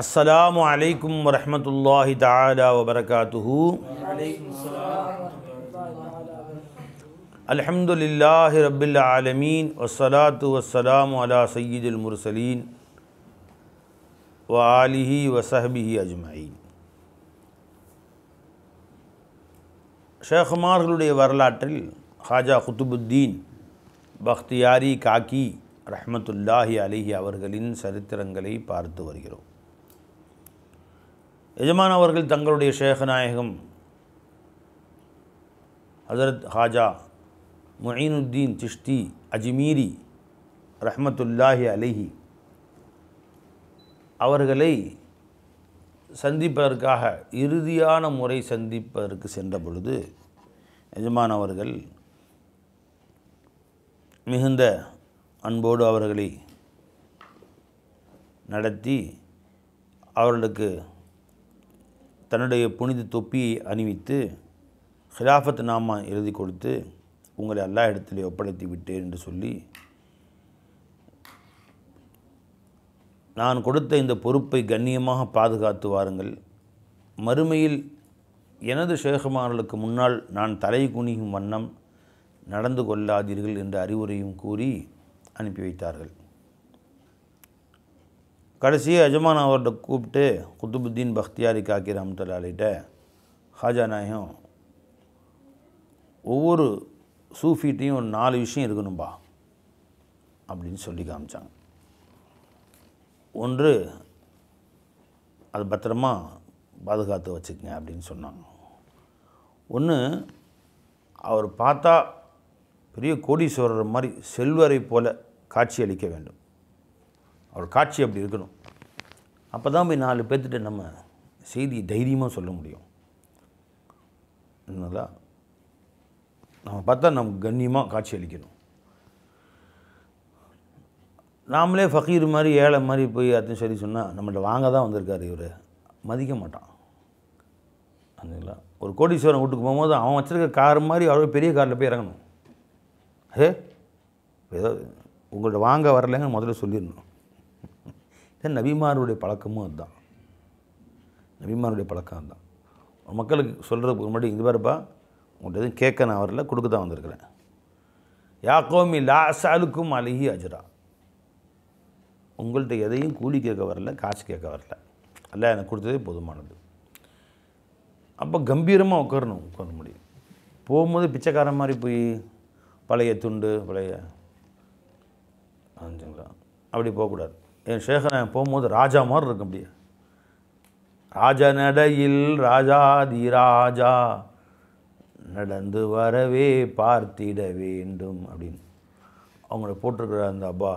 अस्सलामु अलैकुम वरहमतुल्लाहि तआला वबरकातुहू। अल्हम्दुलिल्लाहि रब्बिल आलमीन वस्सलातु वस्सलामु अला सय्यिदिल मुरसलीन व आलिहि व सहबिहि अजमईन। ஷேகுமார்களுடைய வரலாற்றில் ஹாஜா குத்துபுத்தீன் பக்தியாரி காக்கி ரஹ்மத்துல்லாஹி அலைஹி அவர்களின் சரித்திரங்களை பார்த்து வருகிறோம். எஜமான் அவர்கள் தங்களுடைய ஷேகநாயகம் ஹஜரத் ஹாஜா முஈனுத்தீன் சிஷ்தி அஜ்மீரி ரஹ்மத்துல்லாஹி அலைஹி அவர்களை சந்திப்பதற்காக இறுதியான முறை சந்திப்பதற்கு சென்ற பொழுது எஜமான் அவர்கள் மிகுந்த அன்போடு அவர்களை நடத்தி அவர்களுக்கு தன்னுடைய புனித தொப்பியை அணிவித்து ஹிலாஃபத் நாமா எழுதி கொடுத்து உங்களை அல்லாஹ் இடத்திலே ஒப்படைத்து விட்டேன் என்று சொல்லி, நான் கொடுத்த இந்த பொறுப்பை கண்ணியமாக பாதுகாத்து வாருங்கள், மறுமையில் எனது ஷேகுமார்களுக்கு முன்னால் நான் தலை குனியும் வண்ணம் நடந்து கொள்ளாதீர்கள் என்ற அறிவுரையும் கூறி அனுப்பி வைத்தார்கள். கடைசியாக எஜமான் அவர்கிட்ட கூப்பிட்டு குத்துபுத்தீன் பக்தியாரி காக்கி ரஹ்மத்துல்லாஹிட்ட ஹாஜா நாயகம் ஒவ்வொரு சூஃபிட்டையும் ஒரு 4 விஷயம் இருக்கணும்பா அப்படின்னு சொல்லி காமிச்சாங்க. ஒன்று, அது பத்திரமா பாதுகாத்து வச்சுக்கங்க அப்படின்னு சொன்னாங்க. ஒன்று, அவர் பார்த்தா பெரிய கோடீஸ்வரர் மாதிரி செல்வரை போல காட்சி அளிக்க வேண்டும். அவர் காட்சி அப்படி இருக்கணும். அப்போ தான் போய் 4 பேர்த்திட்ட நம்ம செய்தியை தைரியமாக சொல்ல முடியும். என்னங்களா, நம்ம பார்த்தா நமக்கு கண்ணியமாக காட்சி அளிக்கணும். நாமளே ஃபக்கீர் மாதிரி ஏழை மாதிரி போய் அத்தையும் சரி சொன்னால் நம்மள்ட்ட வாங்க தான் வந்திருக்காரு, இவர் மதிக்க மாட்டான். அதுங்களா, ஒரு கோடீஸ்வரன் வீட்டுக்கு போகும்போது அவன் வச்சுருக்க கார் மாதிரி அவ்வளோ பெரிய காரில் போய் இறங்கணும். ஏதோ உங்கள்கிட்ட வாங்க வரலைங்க முதல்ல சொல்லிடணும். இது நபிமாருடைய பழக்கமும் அதுதான். நபிமாருடைய பழக்கம் அதுதான். மக்களுக்கு சொல்கிறதுக்கு முன்னாடி இது பாருப்பா, உங்கள்கிட்ட எதுவும் கேட்க நான் வரல, கொடுக்க தான் வந்திருக்கிறேன். யா கௌமி லா அஸ்அலுக்கும் அலைஹி அஜ்ரா, உங்கள்கிட்ட எதையும் கூலி கேட்க வரல, காசு கேட்க வரல, அல்ல எனக்கு கொடுத்ததே போதுமானது. அப்போ கம்பீரமாக உட்கார முடியும். போகும்போது பிச்சைக்காரன் மாதிரி போய் பழைய துண்டு பழைய அப்படி போகக்கூடாது. என் ஷேகனை போகும்போது ராஜா மாதிரி இருக்கும். அப்படியே ராஜா நடையில் ராஜாதி ராஜா நடந்து வரவே பார்த்திட வேண்டும் அப்படின்னு அவங்கள போட்டிருக்கிற அந்த அப்பா,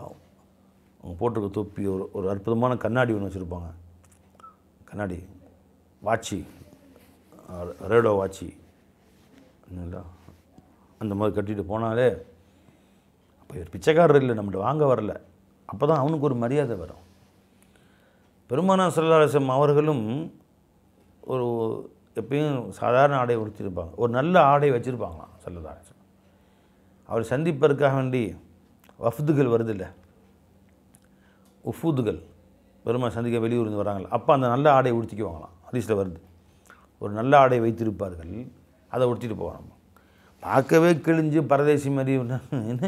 அவங்க போட்டிருக்க தொப்பி, ஒரு அற்புதமான கண்ணாடி ஒன்று வச்சுருப்பாங்க. கண்ணாடி வாட்சி, ரேடோ வாட்சி அந்த மாதிரி கட்டிட்டு போனாலே அப்போ ஒரு பிச்சைக்காரர் இல்லை, நம்மகிட்ட வாங்க வரல. அப்போ தான் அவனுக்கு ஒரு மரியாதை வரும். பெருமானார் ஸல்லல்லாஹு அலைஹி வஸல்லம் அவர்களும் ஒரு எப்பயும் சாதாரண ஆடை உடுத்திருப்பாங்க, ஒரு நல்ல ஆடை வச்சுருப்பாங்களாம் ஸல்லல்லாஹு அலைஹி வஸல்லம். அவர் சந்திப்பதற்காக வேண்டி வஃதுகள் வருதில்லை, உஃபூதுகள் பெருமாள் சந்திக்க வெளியூர்ந்து வராங்களா, அப்போ அந்த நல்ல ஆடை உடுத்திக்குவாங்களாம். ஹதீஸில் வருது, ஒரு நல்ல ஆடை வைத்திருப்பார்கள், அதை உடுத்திட்டு போவாங்க. பார்க்கவே கிழிஞ்சு பரதேசி மாதிரி என்ன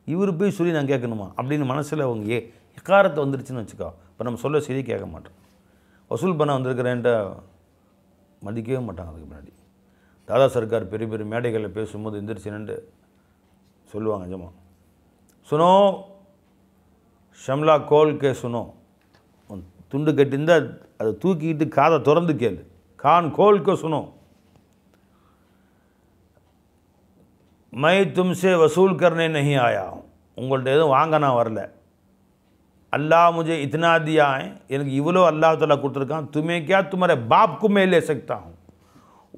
இவர் போய் சொல்லி நான் கேட்கணுமா அப்படின்னு மனசில் அவங்க இக்காரத்தை வந்துருச்சுன்னு வச்சுக்கோ. இப்போ நம்ம சொல்ல சரி கேட்க மாட்டோம். வசூல் பண்ண வந்திருக்கிறேன்ட்ட மதிக்கவே மாட்டாங்க. அதுக்கு முன்னாடி தாதா சர்க்கார் பெரிய பெரிய மேடைகளில் பேசும்போது எந்திரிச்சுன்னு சொல்லுவாங்க, ஜமா சுனோ ஷம்லா கோல்கே சுனோ, துண்டு கட்டியிருந்தால் அதை தூக்கிக்கிட்டு காதை திறந்து கேளு, கான் கோல்கே சுனோ, மை தும்சே வசூல் கர்னே நஹி ஆயா, உங்கள்கிட்ட எதுவும் வாங்க நான் வரல, அல்லாஹ் முझे इतना दिया है, எனக்கு இவ்வளோ அல்லாஹ் தஆலா கொடுத்துருக்கான், துமே கியா துமாரே பாப்க்கு மே லே சக்தா ஹூம்,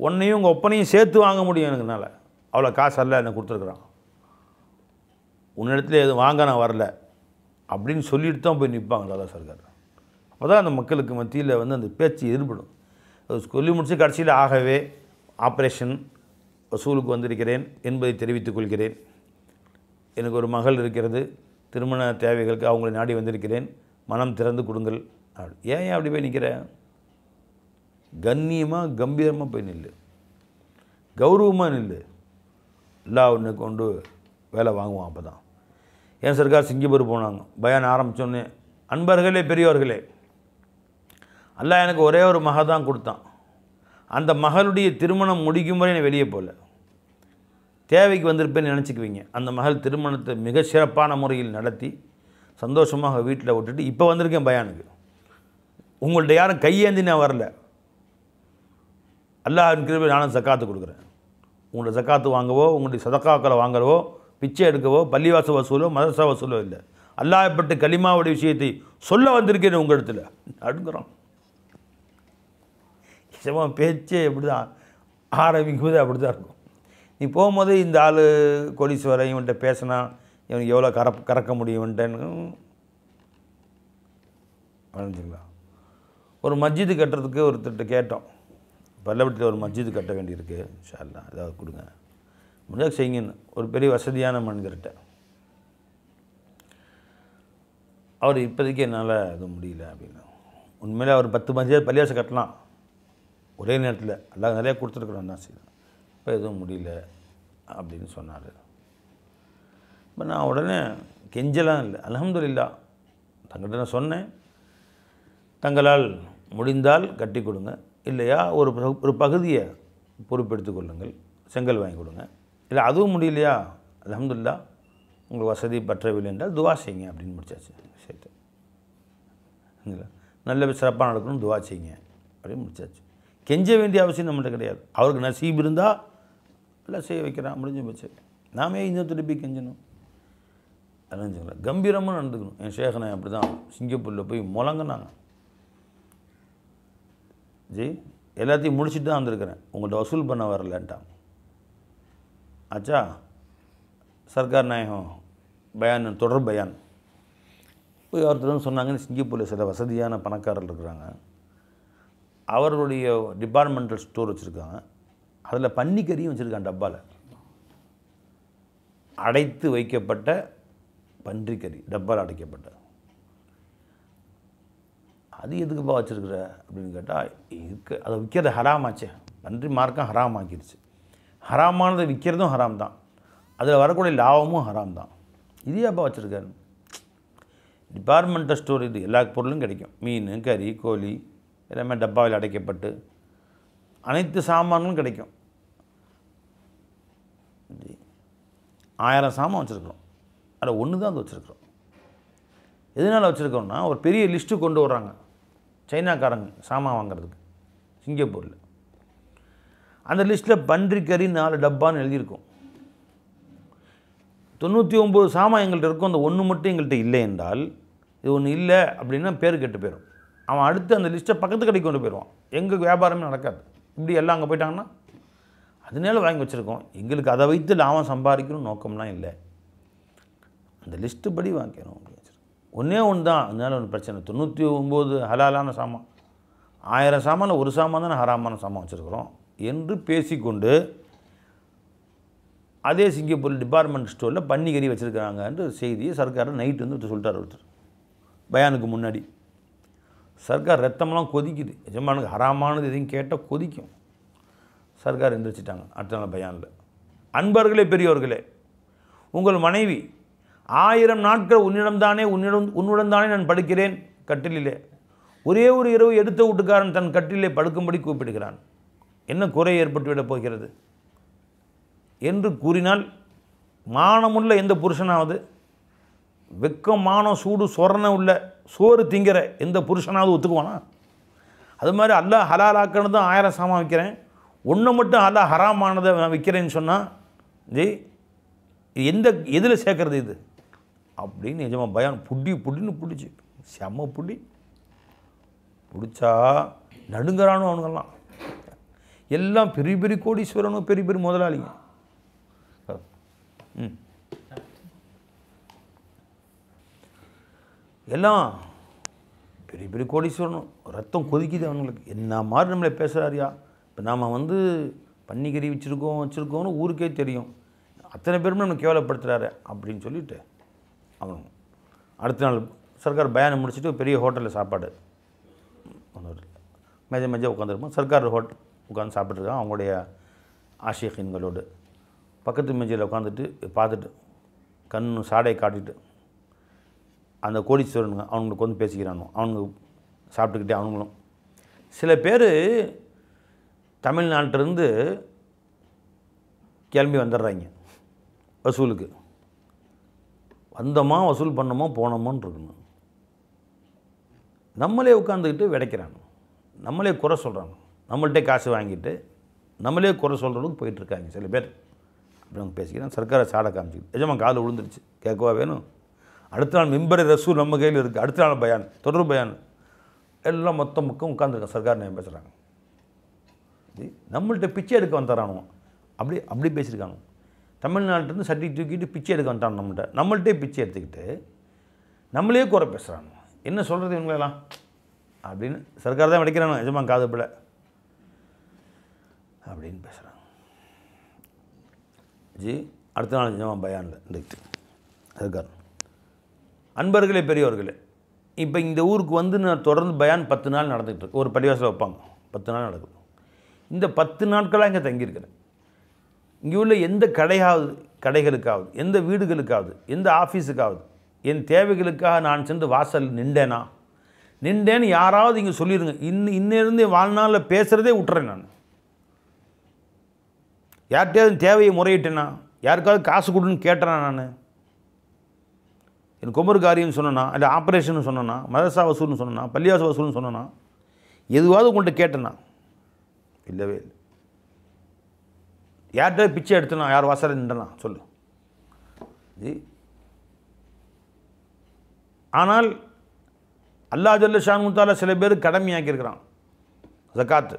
உன்னையும் உங்கள் ஒப்பனையும் சேர்த்து வாங்க முடியும் எனக்குனால, அவ்வளோ காசு அல்லாஹ் எனக்கு கொடுத்துருக்குறான், உன்னிடத்துல எதுவும் வாங்க நான் வரல அப்படின்னு சொல்லிட்டு தான் போய் நிற்பாங்க தாதா சர்க்கார். அப்போ தான் அந்த மக்களுக்கு மத்தியில் அந்த பேச்சு ஏற்படும். அது சொல்லி முடிச்சு கடைசியில் ஆகவே ஆப்ரேஷன் வசூலுக்கு வந்திருக்கிறேன் என்பதை தெரிவித்துக் கொள்கிறேன். எனக்கு ஒரு மகள் இருக்கிறது, திருமண தேவைகளுக்கு அவங்களை நாடி வந்திருக்கிறேன், மனம் திறந்து கொடுங்கள், ஏன் அப்படி போய் நிற்கிற? கண்ணியமாக கம்பீரமாக போய் நில்லு, கௌரவமாக நில்லு. எல்லாம் ஒன்று கொண்டு வேலை வாங்குவான். அப்போ தான் ஏன் சர்க்கார் சிங்கப்பூர் போனாங்க. பயான் ஆரம்பித்தோன்னே, அன்பர்களே பெரியவர்களே, அல்லாஹ் எனக்கு ஒரே ஒரு மகள் தான் கொடுத்தான். அந்த மகளுடைய திருமணம் முடிக்கும் வரை நான் வெளியே போகல. தேவைக்கு வந்திருப்பேன்னு நினச்சிக்குவீங்க. அந்த மகள் திருமணத்தை மிக சிறப்பான முறையில் நடத்தி சந்தோஷமாக வீட்டில் விட்டுட்டு இப்போ வந்திருக்கேன் பயானுக்கு. உங்கள்கிட்ட யாரும் கையேந்தி நான் வரல. அல்லாஹ்வின் கிருபையால் நானும் ஜக்காத்து கொடுக்குறேன். உங்களோட ஜக்காத்து வாங்கவோ, உங்களுடைய சதக்காக்களை வாங்கவோ, பிச்சை எடுக்கவோ, பள்ளிவாச வசூலோ, மதரசா வசூலோ இல்லை. அல்லாஹ்பட்டு கலிமாவுடைய விஷயத்தை சொல்ல வந்திருக்கேன் உங்கள் இடத்துல. அடுங்குறோம். நிஜமா பேச்சே எப்படி தான் ஆரம்பிக்கும் போது அப்படி தான் இருக்கும். நீ போகும்போது இந்த ஆள் கோடீஸ்வரன் இவன்கிட்ட பேசினா இவனுக்கு எவ்வளோ கறக்க முடியும்ன்ட்டேன்னு வரைஞ்சிங்களா. ஒரு மஸ்ஜிது கட்டுறதுக்கு ஒருத்தர்கிட்ட கேட்டோம். பல்லவட்டியில் ஒரு மஸ்ஜிது கட்ட வேண்டியிருக்கு, இன்ஷால்லா ஏதாவது கொடுங்க, முடியாது செய்யுங்கன்னு. ஒரு பெரிய வசதியான மனிதர்கிட்ட. அவர் இப்போதைக்கு என்னால் எதுவும் முடியல அப்படின்னா. உண்மையிலே அவர் 10 மஸ்ஜித் பள்ளிவாசல் கட்டலாம் ஒரே நேரத்தில், எல்லாம் நிறையா கொடுத்துருக்குறோம் தான் செய்யணும், இப்போ எதுவும் முடியல அப்படின்னு சொன்னார். இப்போ நான் உடனே கெஞ்சலாம் இல்லை, அல்ஹம்துலில்லாஹ் தங்கிட்ட நான் சொன்னேன், தங்களால் முடிந்தால் கட்டி கொடுங்க, இல்லையா ஒரு பகுதியை பொறுப்பெடுத்து கொள்ளுங்கள், செங்கல் வாங்கி கொடுங்க, இல்லை அதுவும் முடியலையா அல்ஹம்துலில்லாஹ் உங்களுக்கு வசதி பற்றவில்லை என்றால் துவா செய்யுங்க அப்படின்னு முடிச்சாச்சு விஷயத்தை. நல்ல சிறப்பாக நடக்கணும், துவா செய்யுங்க அப்படின்னு முடிச்சாச்சு. கெஞ்ச வேண்டிய அவசியம் நம்மகிட்ட கிடையாது. அவருக்கு நசீப் இருந்தால் எல்லாம் செய்ய வைக்கிறான், முடிஞ்சு போச்சு. நாமே இன்னொருத்தர் போய் கெஞ்சணும் அறிஞ்சுங்களா. கம்பீரமாக நடந்துக்கணும். என் ஷேகனை அப்படி தான் சிங்கப்பூரில் போய் முழங்கினாங்க. ஜி எல்லாத்தையும் முடிச்சுட்டு தான் வந்திருக்கிறேன், உங்கள்கிட்ட வசூல் பண்ண வரலன்ட்டான். ஆச்சா சர்க்கார் நாயகம் பயான் தொடர் பயான் போய் ஒருத்தர் சொன்னாங்கன்னு, சிங்கப்பூரில் சில வசதியான பணக்காரர்கள் இருக்கிறாங்க, அவர்களுடைய டிபார்ட்மெண்டல் ஸ்டோர் வச்சுருக்காங்க, அதில் பன்னிக்கறியும் வச்சுருக்காங்க. டப்பாவில் அடைத்து வைக்கப்பட்ட பன்றிக்கறி, டப்பாவில் அடைக்கப்பட்ட. அது எதுக்குப்பா வச்சுருக்குற அப்படின்னு கேட்டால், அதை விற்கிறது ஹராமாச்சே, பன்றி மார்க்கம் ஹராம் ஆக்கிடுச்சு. ஹராமானதை விற்கிறதும் ஹராம் தான், அதில் வரக்கூடிய லாபமும் ஹராம் தான். இது ஏப்பா வச்சுருக்காரு? டிபார்ட்மெண்டல் ஸ்டோர் இது, எல்லா பொருளும் கிடைக்கும். மீன், கறி, கோழி எல்லாமே டப்பாவில் அடைக்கப்பட்டு அனைத்து சாமான்களும் கிடைக்கும். 1000 சாமான் வச்சுருக்குறோம், அதில் ஒன்று தான் அது வச்சுருக்குறோம். எதனால் வச்சுருக்கோம்னா, ஒரு பெரிய லிஸ்ட்டு கொண்டு வர்றாங்க சைனாக்காரங்க சாமான் வாங்கிறதுக்கு சிங்கப்பூரில். அந்த லிஸ்ட்டில் பன்றிக்கறி 4 டப்பான்னு எழுதியிருக்கும். 99 சாமான் எங்கள்கிட்ட இருக்கும், அந்த ஒன்று மட்டும் எங்கள்கிட்ட இல்லை என்றால், இது ஒன்று இல்லை அப்படின்னா பேர் கெட்டு போயிடும். அவன் அடுத்து அந்த லிஸ்ட்டை பக்கத்து கடைக்கு கொண்டு போயிடுவான். எங்கள் வியாபாரமே நடக்காது. இப்படி எல்லாம் அங்கே போயிட்டாங்கன்னா அதனால வாங்கி வச்சுருக்கோம். எங்களுக்கு அதை வைத்து லாபம் சம்பாதிக்கணும் நோக்கம்லாம் இல்லை, அந்த லிஸ்ட்டு படி வாங்கிக்கணும் அப்படி வச்சுருக்கோம். ஒன்றே ஒன்று தான், அதனால ஒன்று பிரச்சனை. 99 ஹலாலான சாமான், 1000 சாமானில் ஒரு சாமான் தானே ஹராமான சாமான் வச்சுருக்குறோம் என்று பேசிக்கொண்டு அதே சிங்கப்பூர் டிபார்ட்மெண்ட் ஸ்டோரில் பன்னிக்கறி வச்சுருக்காங்கன்ற செய்தியை சர்க்கார் நைட்டு வந்து சொல்லிட்டார் ஒருத்தர் பயானுக்கு முன்னாடி. சர்க்கார் ரத்தமெல்லாம் கொதிக்குது. எஜமானுக்கு ஹராமானது எதையும் கேட்டால் கொதிக்கும். சர்க்கார் எந்திரிச்சிட்டாங்க அடுத்த நாள் பயானில். அன்பர்களே பெரியவர்களே, உங்கள் மனைவி 1000 நாட்கள் உன்னுடன் தானே நான் படுக்கிறேன் கட்டிலே, ஒரே ஒரு இரவு எடுத்த வீட்டுக்காரன் தன் கட்டிலே படுக்கும்படி கூப்பிடுகிறான், என்ன குறை ஏற்பட்டுவிடப் போகிறது என்று கூறினால், மானமுள்ள எந்த புருஷனாவது, வெக்கம் மானம் சூடு சொரணை உள்ள சோறு திங்கிற எந்த புருஷனாவது ஒத்துக்குவானா? அது மாதிரி அல்லாஹ் ஹலாலாக்கன்னு தான் 1000 சாமான் விற்கிறேன், ஒன்று மட்டும் அல்லாஹ் ஹராமானதை நான் விற்கிறேன்னு சொன்னால், ஜி எதில் சேர்க்கறது இது அப்படின்னு நிஜமா பயான் புடின்னு பிடிச்சி செம்ம பிடிச்சா நடுங்கறானு. அவனுங்கெல்லாம் எல்லாம் பெரிய பெரிய கோடீஸ்வரனும் பெரிய பெரிய முதலாளிங்க. எல்லாம் பெரிய பெரிய கோடீஸ்வரனும் ரத்தம் கொதிக்குது அவங்களுக்கு. என்ன மாதிரி நம்மளை பேசுகிறாரியா? இப்போ நாம் வந்து பன்னிக்கறி வச்சுருக்கோம்னு ஊருக்கே தெரியும், அத்தனை பேருமே நம்ம கேவலப்படுத்துகிறாரு அப்படின்னு சொல்லிட்டு அவன் அடுத்த நாள் சர்க்கார் பயானை முடிச்சுட்டு பெரிய ஹோட்டலில் சாப்பாடு மேஜை உட்காந்துருப்போம். சர்க்கார் ஹோட்டல் உட்காந்து சாப்பிட்ருக்கான் அவங்களுடைய ஆஷியன்களோடு. பக்கத்து மேஜையில் உட்காந்துட்டு பார்த்துட்டு கண்ணு சாடையை காட்டிட்டு அந்த கோடீஸ்வரனுங்க அவங்களுக்கு வந்து பேசிக்கிறானோ அவனுங்க சாப்பிட்டுக்கிட்டே அவங்களும். சில பேர் தமிழ்நாட்டிலேருந்து கிளம்பி வந்துடுறாங்க வசூலுக்கு. வந்தோமா வசூல் பண்ணோமா போனோமான்னு இருக்கணும். நம்மளே உட்காந்துக்கிட்டு விடைக்கிறாங்க, நம்மளே குறை சொல்கிறாங்க, நம்மள்கிட்ட காசு வாங்கிட்டு நம்மளே குறை சொல்கிறதுக்கு போயிட்டுருக்காங்க சில பேர். அப்படி அவங்க பேசிக்கிறேன். சர்க்காரை சாடை காமிச்சிக்கிட்டு எஜமா கால் விழுந்துருச்சு கேட்கவா வேணும். அடுத்த நாள் மெம்பர் ரசூல் நம்ம கையில் இருக்குது. அடுத்த நாள் பயான் தொடர் பயான் எல்லாம் மொத்தம் பக்கம் உட்காந்துருக்கேன். சர்க்கார் நேம் பேசுகிறாங்க. நம்மள்கிட்ட பிச்சை எடுக்க வந்துறானோ அப்படி பேசியிருக்கானோ. தமிழ்நாட்டிலேருந்து சட்டி தூக்கிட்டு பிச்சை எடுக்க வந்துட்டான் நம்மள்கிட்டே பிச்சை எடுத்துக்கிட்டு நம்மளே குறை பேசுகிறானோ. என்ன சொல்கிறது இவங்களெல்லாம் அப்படின்னு. சர்க்கார் தான் வெடிக்கிறானோ எஜமா காது பிள்ளை அப்படின்னு பேசுகிறாங்க. அடுத்த நாள் எஜமா பயானில் இருந்துக்கிட்டு சர்க்கார் அன்பர்களே பெரியவர்களே, இப்போ இந்த ஊருக்கு வந்து நான் தொடர்ந்து பயான் 10 நாள் நடந்துக்கிட்டு இருக்கு. ஒரு பள்ளிவாசலில் வைப்பாங்க, 10 நாள் நடக்குது. இந்த 10 நாட்களாக இங்கே தங்கியிருக்கிறேன். இங்கே உள்ள எந்த கடைகளுக்காவது எந்த வீடுகளுக்காவது எந்த ஆஃபீஸுக்காவது என் தேவைகளுக்காக நான் சென்று வாசல் நின்றேன்னு யாராவது இங்கே சொல்லிடுங்க. இன்னிருந்து வாழ்நாளில் பேசுகிறதே விட்டுறேன். நான் யார்கிட்டையாவது தேவையை முறையிட்டேனா, யாருக்காவது காசு கொடுன்னு கேட்டேனா, நான் என் குமரு காரியம்னு சொன்னேன்னா, இல்லை ஆப்ரேஷன் சொன்னேன்னா, மதரசா வசூல்னு சொன்னேன்னா, பள்ளிவாச வசூல்னு சொன்னேன்னா, எதுவாவது உங்கள்கிட்ட கேட்டேன்னா இல்லவே இல்லை. யார்கிட்ட பிச்சை எடுத்தனா, யார் வாசல் நின்றனா சொல்லு. ஆனால் அல்லாஹ் ஜல்ல ஷானுத்தால சில பேர் கடமையாக்கியிருக்கிறான் ஜகாத்து.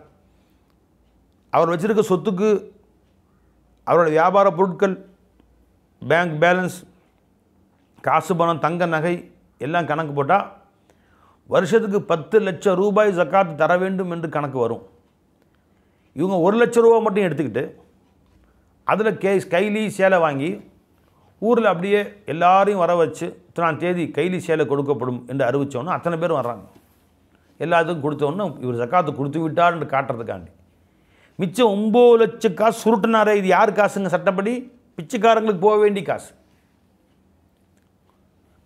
அவர் வச்சிருக்க சொத்துக்கு அவரோட வியாபார பொருட்கள், பேங்க் பேலன்ஸ், காசு பணம், தங்க நகை எல்லாம் கணக்கு போட்டால் வருஷத்துக்கு 10 லட்சம் ரூபாய் ஜக்காத்து தர வேண்டும் என்று கணக்கு வரும். இவங்க 1 லட்ச ரூபா மட்டும் எடுத்துக்கிட்டு அதில் கைலி சேலை வாங்கி ஊரில் அப்படியே எல்லாரையும் வர வச்சு இத்தனாம் தேதி கைலி சேலை கொடுக்கப்படும் என்று அறிவித்தோன்னா அத்தனை பேரும் வர்றாங்க. எல்லாத்துக்கும் கொடுத்தோன்னு இவர் ஜக்காத்து கொடுத்து விட்டார் என்று காட்டுறதுக்காண்டி மிச்சம் 9 லட்சம் காசு சுருட்டினாரே. இது யார் காசுங்க? சட்டப்படி பிச்சைக்காரங்களுக்கு போக வேண்டிய காசு.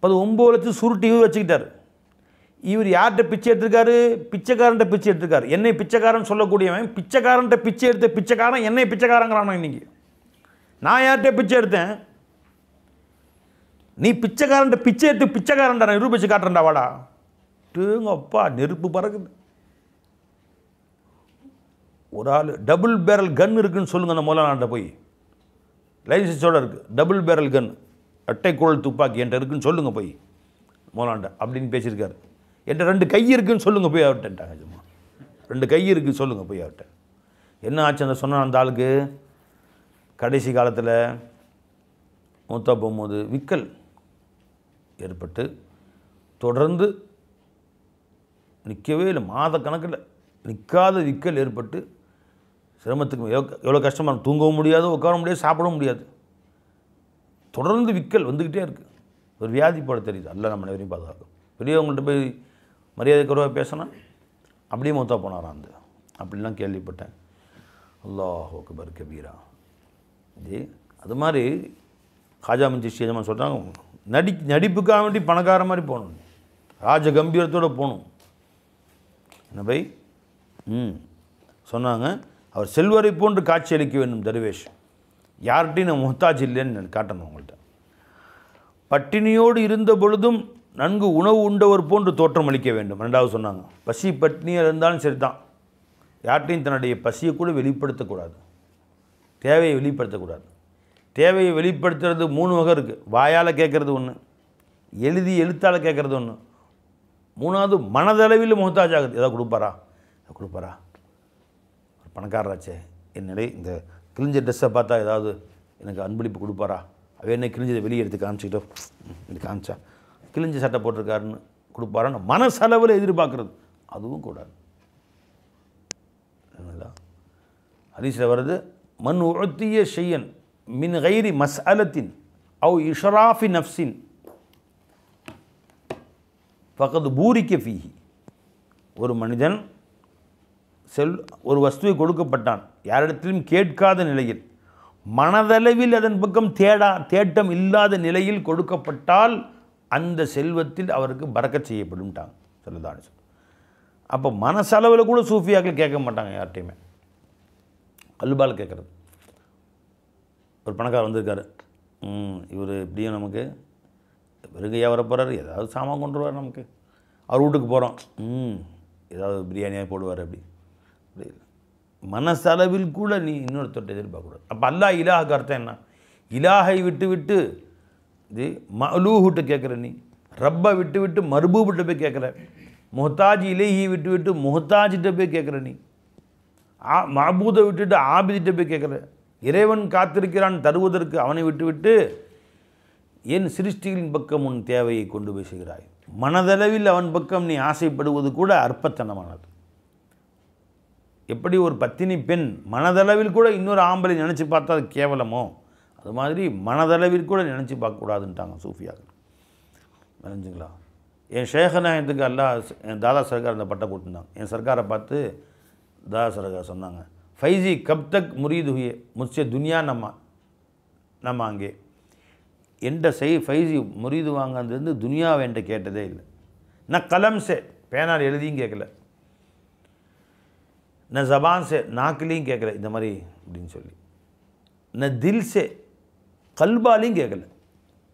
அது 9 லட்சம் சுருட்டி வச்சுக்கிட்டார். இவர் யார்கிட்ட பிச்சை எடுத்திருக்காரு? பிச்சைக்காரன்ட்ட பிச்சை எடுத்திருக்காரு. என்னை பிச்சைக்காரன் சொல்லக்கூடியவன் பிச்சைக்காரன்ட்ட பிச்சை எடுத்த பிச்சைக்காரன் என்னை பிச்சைக்காரங்கிறானோ. இன்னைக்கு நான் யார்கிட்ட பிச்சை எடுத்தேன்? நீ பிச்சைக்காரன்ட்ட பிச்சை எடுத்து பிச்சைக்காரன்டா நான் நிரூபிச்சு காட்டுறேன்டா வாடா. டூங்க அப்பா நெருப்பு பறக்குது. ஒரு ஆள் டபுள் பேரல் கன் இருக்குன்னு சொல்லுங்க. அந்த மௌலானாட்ட போய் லைசன்ஸோடு இருக்குது டபுள் பேரல் கன், அட்டைக்குழல் துப்பாக்கி என்கிட்ட இருக்குன்னு சொல்லுங்க போய் மௌலானாட்ட அப்படின்னு பேசியிருக்காரு. என்கிட்ட 2 கை இருக்குன்னு சொல்லுங்க போய் அவர்கிட்டன்ட்டாங்க. சும்மா 2 கை இருக்குன்னு சொல்லுங்க போய் அவர்கிட்ட. என்ன ஆச்சு அந்த சொன்ன அந்த ஆளுக்கு? கடைசி காலத்தில் மூத்தா போகும்போது விக்கல் ஏற்பட்டு தொடர்ந்து நிற்கவே இல்லை. மாத கணக்கில் நிற்காத விக்கல் ஏற்பட்டு சிரமத்துக்கு எவ்வளோ கஷ்டமாக தூங்கவும் முடியாது, உட்கார முடியாது, சாப்பிடவும் முடியாது. தொடர்ந்து விக்கல் வந்துக்கிட்டே இருக்குது. ஒரு வியாதி போட தெரியுது. அல்ல நம்ம அனைவரையும் பாதுகாக்கும். பெரியவங்கள்ட்ட போய் மரியாதை குறைவாக பேசினா அப்படியே மூத்தா போனாராம். அப்படிலாம் கேள்விப்பட்டேன். அல்லாஹ் அக்பர் கபீரா. அது மாதிரி ஹாஜா மஞ்சி ஷேஜமா சொல்கிறாங்க, நடிப்புக்காக வேண்டி பணக்கார மாதிரி போகணும், ராஜ கம்பீரத்தோடு போகணும். என்ன பை சொன்னாங்க, அவர் செல்வரை போன்று காட்சி அளிக்க வேண்டும் தருவேஷ். யார்கிட்டையும் நான் முஹ்தாஜ் இல்லைன்னு காட்டணும் அவங்கள்ட்ட. பட்டினியோடு இருந்த பொழுதும் நன்கு உணவு உண்டவர் போன்று தோற்றம் அளிக்க வேண்டும். 2வது சொன்னாங்க, பசி பட்டினியாக இருந்தாலும் சரி தான், யார்கிட்டையும் தன்னுடைய பசியை கூட வெளிப்படுத்தக்கூடாது, தேவையை வெளிப்படுத்தக்கூடாது. தேவையை வெளிப்படுத்துறது 3 வகை இருக்குது. வாயால் கேட்குறது ஒன்று, எழுத்தால் கேட்குறது ஒன்று, 3வது மனதளவில் முஹ்தாஜ் ஆகுது. எதாவது கொடுப்பாரா பணக்காரராச்சே, என்னடே இந்த கிழிஞ்ச ட்ரெஸ்ஸை பார்த்தா ஏதாவது எனக்கு அன்பளிப்பு கொடுப்பாரா, அவன் என்ன கிழிஞ்சதை வெளியே எடுத்து காமிச்சிக்கிட்டோ இது காமிச்சா கிழிஞ்ச சட்டை போட்டிருக்காருன்னு கொடுப்பாரான்னு மனசளவில் எதிர்பார்க்குறது அதுவும் கூடாது. ஹதீஸில் வருது, மன் உஅத்திய ஷையன் மின் கைரி மஸ்அலத்தின் அவ் இஷ்ராஃபி நஃப்ஸின் ஃபகத் பூரிக்க ஃபீஹி. ஒரு மனிதன் ஒரு வஸ்துவை கொடுக்கப்பட்டான், யாரிடத்திலும் கேட்காத நிலையில், மனதளவில் அதன் பக்கம் தேட்டம் இல்லாத நிலையில் கொடுக்கப்பட்டால் அந்த செல்வத்தில் அவருக்கு பரக்கத் செய்யப்படும்ட்டாங்க ஸல்லல்லாஹு அலைஹி வஸல்லம். அப்போ மனசளவில் கூட சூஃபியாக்கள் கேட்க மாட்டாங்க யார்கிட்டையுமே, கல்பால் கேட்குறது. ஒரு பணக்காரர் வந்திருக்காரு, இவர் இப்படியும் நமக்கு வெறுங்கையாக வர போகிறாரு, ஏதாவது சாமான் கொண்டு வருவார் நமக்கு, அவர் வீட்டுக்கு போகிறோம், ஏதாவது பிரியாணியாக போடுவார், அப்படி அப்படி மனசளவில் கூட நீ இன்னொருத்தொட்டை எதிர்பார்க்கக்கூடாது. அப்போ அல்லாஹ் இலாஹுக்கு அர்த்தம் என்ன? இலாஹை விட்டு விட்டு இது மலூஹுட்ட கேட்குற நீ, ரப்பை விட்டு விட்டு மர்பூபிட்ட போய் கேட்குற, முஹ்தாஜ் இலைஹி விட்டு விட்டு முஹ்தாஜிட்ட போய் கேட்குற நீ, மஅபூதை விட்டுட்டு ஆபிதிட்ட போய் கேட்குற, இறைவன் காத்திருக்கிறான் தருவதற்கு அவனை விட்டு விட்டு என் சிருஷ்டிகளின் பக்கம் உன் தேவையை கொண்டு போய் செய்கிறாய். மனதளவில் அவன் பக்கம் நீ ஆசைப்படுவது கூட அற்பத்தனமானது. எப்படி ஒரு பத்தினி பெண் மனதளவில் கூட இன்னொரு ஆம்பளை நினச்சி பார்த்தா அது கேவலமோ, அது மாதிரி மனதளவில் கூட நினச்சி பார்க்கக்கூடாதுன்ட்டாங்க சூஃபியாக்கள். நினைஞ்சுங்களா? என் ஷேகநாயகத்துக்கு என் தாதா சர்க்கார் அந்த பட்டை கொடுத்துருந்தாங்க. என் சர்க்காரை பார்த்து தாதா சர்க்கார் சொன்னாங்க, ஃபைஸி கப் தக் முரீது ஹுயே முझसे துனியா நம்ம அங்கே என்கிட்ட ஃபைஸி முரீது வாங்கிறது துனியாவை என்கிட்ட கேட்டதே இல்லை. நான் கலம் சே பேனால் எழுதியும் கேட்கல, நான் ஜபான் சே நாக்கிலையும் கேட்கல இந்த மாதிரி அப்படின்னு சொல்லி, நான் தில் சே கல்பாலையும் கேட்கல.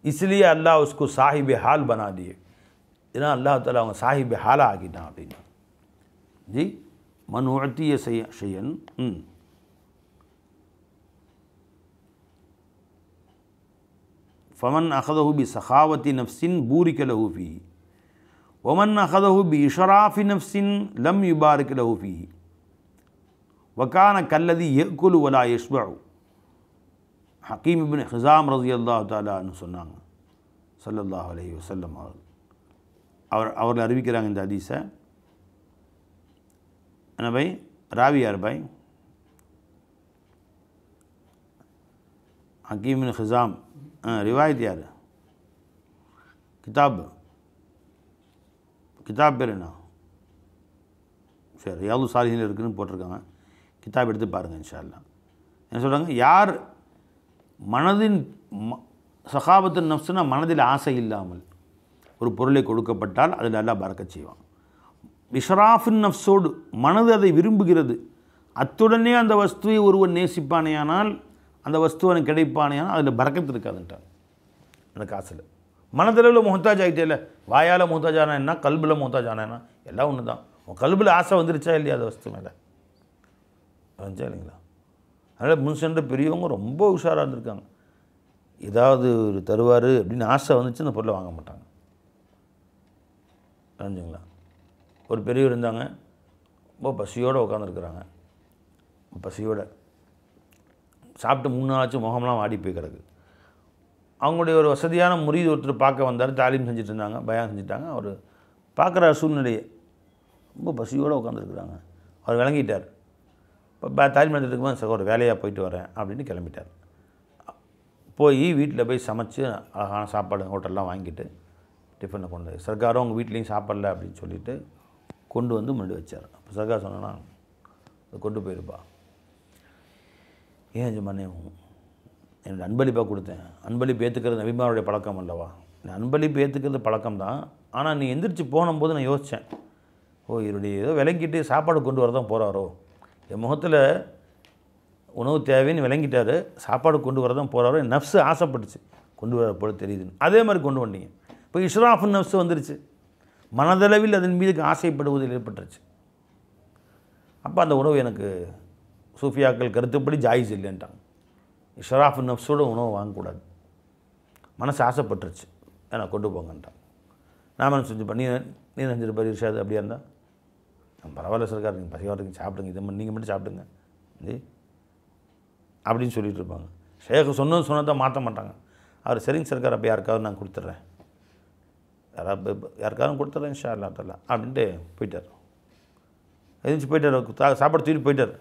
इसलिए अल्लाह उसको साहिब हाल बना दिए, இதனால் அல்லாஹ் தஆலா அவங்க சாஹிப் ஹாலா ஆக்கிட்டான் அப்படின்னா. ஜி மன் உஅத்திய ஷையன் ஃபமன் அஹதஹு பி சகாவத்தி நஃப்ஸின் பூரிக லஹு ஃபீஹி வமன் அஹதஹு பி இஷ்ராஃபி நஃப்ஸின் லம் யுபாரிக் லஹு ஃபீஹி வகான கல்லதி யக்குலு வலா யஷ்பஉ. ஹக்கீம் இப்னு ஹிஸாம் ரலியல்லாஹு தஆலா அன்ஹு சொன்னாங்க, ஸல்லல்லாஹு அலைஹி வஸல்லம் அவர்கள் அறிவிக்கிறாங்க இந்த ஹதீஸை. என்ன பாய் ராவி யார் பாய்? ஹக்கீம் இப்னு ஹிஸாம். ரிவாயத் யார்? கிதாப் பேர் என்ன? சரி, ரியாது சாலிஹீன் இருக்குதுன்னு போட்டிருக்காங்க, கிதாப் எடுத்து பாருங்கள் இன்ஷா அல்லாஹ். என்ன சொல்கிறாங்க? யார் மனதின் சகாபத்தின் நஃப்ஸ்னா மனதில் ஆசை இல்லாமல் ஒரு பொருளை கொடுக்கப்பட்டால் அதில் அல்லாஹ் பரக்கத் செய்வான். இஷ்ராஃபின் நஃப்ஸோடு மனது அதை விரும்புகிறது, அத்துடனே அந்த வஸ்துவை ஒருவன் நேசிப்பானேயானால், அந்த வஸ்துவனை கிடைப்பானேயானால் அதில் பரக்கத்து இருக்காதுன்றான். அந்த காசில் மனதளவில் முஹ்தாஜ் ஆகிட்டே இல்லை, வாயால் முஹ்தாஜ் ஆனா என்ன, கல்பில் முஹ்தாஜ் ஆனா என்ன, எல்லாம் ஒன்று தான். உன் கல்பில் ஆசை வந்துருச்சா இல்லையா அந்த வஸ்து மேலே? வந்துச்சா இல்லைங்களா? அதனால் முன் சென்ற பெரியவங்க ரொம்ப உஷாராக இருந்திருக்காங்க. ஏதாவது ஒரு தருவார் அப்படின்னு ஆசை வந்துச்சு அந்த பொருளை வாங்க மாட்டாங்க. தெரிஞ்சுங்களா? ஒரு பெரியவர் இருந்தாங்க, ரொம்ப பசியோடு உட்காந்துருக்குறாங்க. பசியோடு சாப்பிட்டு 3 நாளாச்சு முகம்லாம் வாடி போய் கிடக்கு. அவங்களுடைய ஒரு வசதியான முரீது ஒருத்தர் பார்க்க வந்தார், தாலீம் செஞ்சுட்டு இருந்தாங்க, பயான் செஞ்சுட்டாங்க. அவர் பார்க்குற சூழ்நிலையை ரொம்ப பசியோடு உட்காந்துருக்குறாங்க. அவர் விளங்கிட்டார். இப்போ தாலீம் நடந்துட்டு இருக்கும்போது ஒரு வேலையாக போயிட்டு வரேன் அப்படின்னு கிளம்பிட்டார். போய் வீட்டில் போய் சமைச்சு அழகான சாப்பாடு ஹோட்டல்லாம் வாங்கிட்டு டிஃபனை கொண்டு சர்க்காரும் அவங்க வீட்லேயும் சாப்பிடல அப்படின்னு சொல்லிவிட்டு கொண்டு வந்து முன்னாடி வச்சார். அப்போ சர்க்கார் சொன்னா, அதை கொண்டு போயிருப்பா. ஏன் ஜமானே என்னோடய அன்பளிப்பாக கொடுத்தேன், அன்பளிப்பு ஏற்றுக்கிறது நபிமாருடைய பழக்கம் அல்லவா, அன்பளிப்பு ஏற்றுக்கிறது பழக்கம் தான். ஆனால் நீ எந்திரிச்சு போனும்போது நான் யோசித்தேன், இவருடைய ஏதோ விளங்கிட்டு சாப்பாடு கொண்டு வர தான் போகிறாரோ, என் முகத்தில் உணவு தேவைன்னு விளங்கிட்டார், சாப்பாடு கொண்டு வர தான் போகிறாரோ, என் நஃப்ஸு ஆசைப்பட்டுச்சு கொண்டு வர போல தெரியுதுன்னு. அதே மாதிரி கொண்டு வந்தீங்க. இப்போ இஷ்ராஃபுன் நஃப்ஸு வந்துருச்சு, மனதளவில் அதன் மீதுக்கு ஆசைப்படுவதில் ஏற்பட்டுருச்சு. அப்போ அந்த உணவு எனக்கு சூஃபியாக்கள் கருத்துப்படி ஜாயிஸ் இல்லைன்ட்டாங்க. இஷ்ராஃபுன் நஃப்ஸோட உணவு வாங்கக்கூடாது, மனசு ஆசைப்பட்டுருச்சு, ஏன்னா கொண்டு போங்கன்ட்டான். நான் மனசு செஞ்சு பண்ணி நீ செஞ்சிருப்பார் இர்ஷாது. அப்படியா இருந்தால் பரவாயில்ல சர்க்கார், நீங்கள் பசிவாரத்துக்கு சாப்பிடுங்க, இதை நீங்கள் மட்டும் சாப்பிடுங்க ஜி அப்படின்னு சொல்லிட்டு இருப்பாங்க. ஷேக் சொன்னதான் மாற்ற மாட்டாங்க. அவர் சரிங்க சர்க்கார், அப்போ யாருக்காவது நான் கொடுத்துட்றேன், யாருக்காவது கொடுத்துட்றேன் இன்ஷா அல்லாஹ் தஆலா அப்படின்ட்டு போயிட்டார். எதிர்த்து போயிட்டார், சாப்பாடு தூக்கிட்டு போயிட்டார்.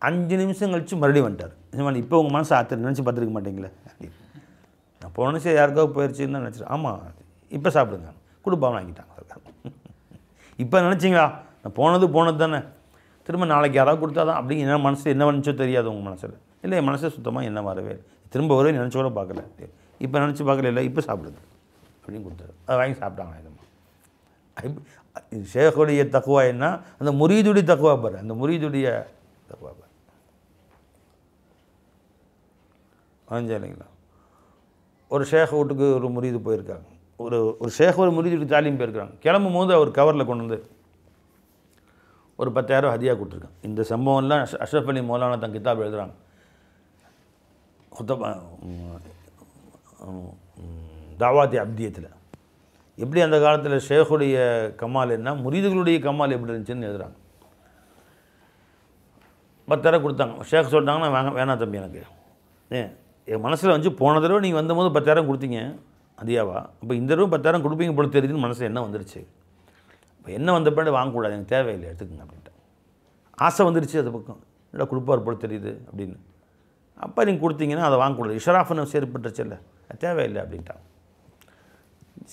5 நிமிஷம் கழித்து மறுபடியும் வந்துட்டார். நிஜமா இப்போ உங்கள் மனசு நினச்சி பார்த்துருக்க மாட்டீங்களே, நான் போன நிமிஷம் யாருக்காவது போயிடுச்சுன்னு தான் நினச்சிட்டேன். ஆமாம், இப்போ சாப்பிடுங்க, கொடுப்பாமல் வாங்கிட்டாங்க சர்க்கார். இப்போ நினச்சிங்களா, நான் போனது தானே, திரும்ப நாளைக்கு யாராவது கொடுத்தா தான் அப்படி என்ன மனசு என்ன நினச்சோ தெரியாது உங்கள் மனசில் இல்லை என் மனசு சுத்தமாக என்ன வரவே திரும்ப ஒரே நினச்ச கூட பார்க்கல இப்போ நினச்சி பார்க்கல இல்லை இப்போ சாப்பிடுது அப்படின்னு கொடுத்தாரு அதை வாங்கி சாப்பிட்டாங்க இது ஷேக்குடைய தக்குவா என்ன அந்த முரீதுடைய தக்குவா பாரு அந்த முரீதுடைய தக்குவா பாரு இல்லைங்களா ஒரு ஷேக் வீட்டுக்கு ஒரு முரீது போயிருக்காங்க ஒரு ஷேக் ஒரு முரீதுக்கு தாலியும் போயிருக்காங்க கிளம்பும் போது அவர் கவரில் கொண்டு வந்து ஒரு 10,000 ஹதியா கொடுத்துருக்காங்க இந்த சம்பவம்லாம் அஷ்ரஃப் அலி மௌலானா தன் கிதாப் எழுதுகிறாங்க தாவாத்தி அப்தியத்தில் எப்படி அந்த காலத்தில் ஷேக்குடைய கமால் என்ன முரீதுகளுடைய கமால் எப்படி இருந்துச்சுன்னு எழுதுகிறாங்க 10,000 கொடுத்தாங்க ஷேக் சொல்லிட்டாங்கன்னா வேணாம் தம்பி எனக்கு என் மனசில் வந்து போன தடவை நீங்கள் வந்தபோது 10,000 கொடுத்தீங்க அதியாவா அப்போ இந்த தடவை 10,000 கொடுப்பீங்க போல தெரியுதுன்னு மனசில் என்ன வந்துருச்சு இப்போ என்ன வந்த பின்னாடி வாங்கக்கூடாது எனக்கு தேவையில்லை எடுத்துக்கங்க அப்படின்ட்டு ஆசை வந்துருச்சு அது பக்கம் இல்லை கொடுப்பார் போல தெரியுது அப்படின்னு அப்போ நீங்கள் கொடுத்தீங்கன்னா அதை வாங்கக்கூடாது இஷராஃபனை செயற்பட்டுருச்சு இல்லை தேவையில்லை அப்படின்ட்டாங்க